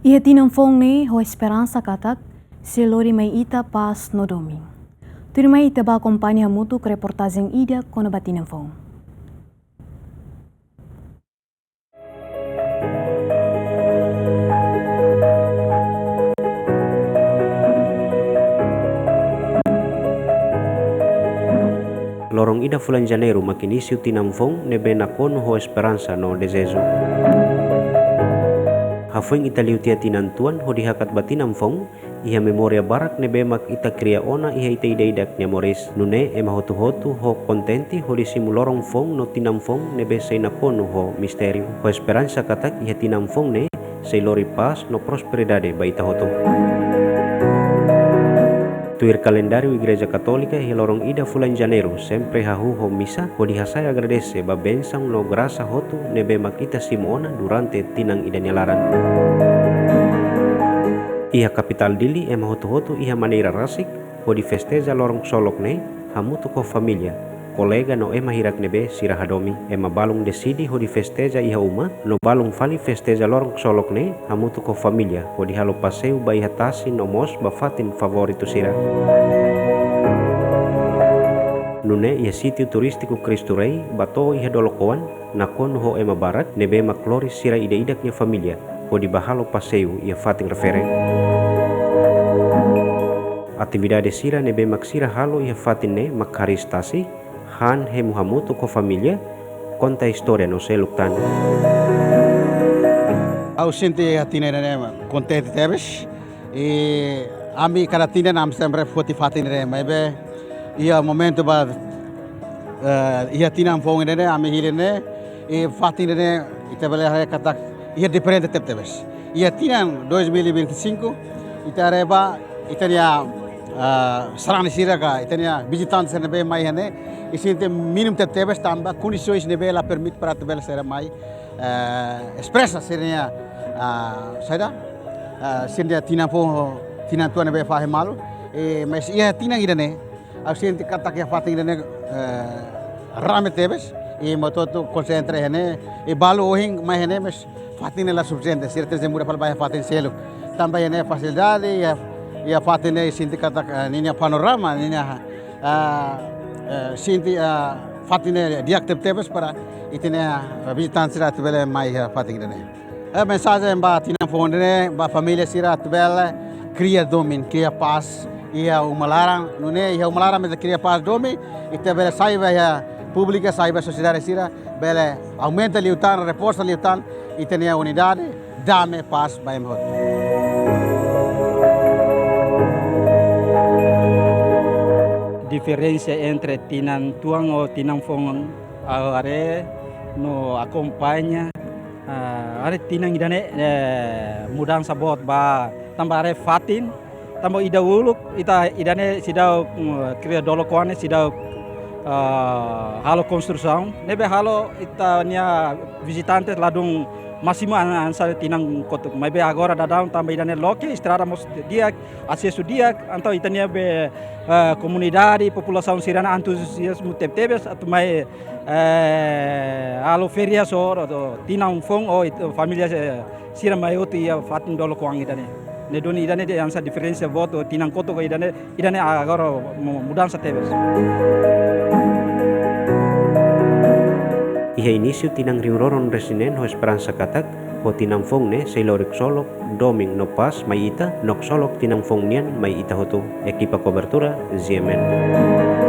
Ia tinamfong ni ho esperança katak se lori mai ita pas no domingo. Turi mai ita ba companhia mutu ke reportagem ida kono ba tinamfong. Lorong ida fulan Janeiro makinisiu tinamfong nebe nakono ho esperança no desejo. Hafuing italiu tia tinantuan ho dihakat batinamfong iha memoria barak nebe mak ita kriya ona iha ita idaidak nyamoris nune ema hotu-hotu ho kontenti ho disimu lorong fong no tinamfong nebe say nakono ho misterio. Ho esperança katak iha tinamfong ne say lori pas no prosperidade ba ita hoto. Tuir calendário Igreja Católica e lorong ida fulan Janeiro sempre hahu ho misa ho dihasai agradece ba bensang no graça hotu nebe makita simona durante tinang ida nyalaran. Iha kapital dili ema hotu-hotu iha maneira rasik ho di festeja lorong solok ne hamutu ko familia kolega no ema hirak nebe sira hadomi ema balung desidi ho di festeja iha uma no balung fali festeja lorong solok ne hamutu ko familia ho di halo paseu ba iha tasi no mos ba fatin favorito sira nune iha sitio turistiku Cristo Rei bato iha dolokoan nakon ho ema barat nebe maklori sira ida-idaknya familia ho di bahalo paseu iha fatin referen atividade sira nebe maksira halo iha fatin ne makharistasi han he muhamutu ko familia conta história no seluktan. Au sinti hatine ne contente tebes e ami karatine nam sempre foti fatine ne mebe ia momento ba ia tinam fong ne ami hilene e fatine ne itabele hare katak ia diferente tebes ia tinam 2025 itareba itania sarang siraka itania visitantes nebe mai hane isinte minimum tebes tamba condições nebe la permite para tebel ser mai expressa seria saida sindia tina po tina tua nebe fa malu mas ia tina idane ausinte katak ya fating idane rame tebes e mototo concentre hane e balu ohing mai hane mas fating la suficiente sirte zemura pal baia fating selo tamba hane facilidade ia fatine sinti katak ninya panorama ninya sinti fatine diaktif tebes para itine visitan sirat bele mai fating dene mensagem ba tina fondene ba família sirat bele cria domin cria paz ia umalarang nune ia umalarang me cria paz domi ite bele saiba ia pública saiba sociedade sira bele aumenta liutan reforça liutan itine unidade dame paz ba emhot. Diferença entre tinantuang ou tinamfong are no acompanha are tinang idane mudang sabot ba tambare fatin tambo ida uluk ita idane sidau kria dolokoane sidau halo construção nebe halo ita nia visitantes ladung masima ansar tinang kotuk mai be agora dadam tamba idane loke estrada mos dia acesso dia então itania be comunidade população sirana entusiasmo tebes atu mai alo feria so tinang fong o família sira mai oti fatin dolo koang idane ne doni idane de ansa diferença voto tinang kotuk idane agora mudança tebes. Iha inisio tinang riuroron resinen ho esperança katak ho tinang fong ne say lorik solok doming no pas mai ita nok solok tinang fong nian mai ita hoto ekipa cobertura ZMN.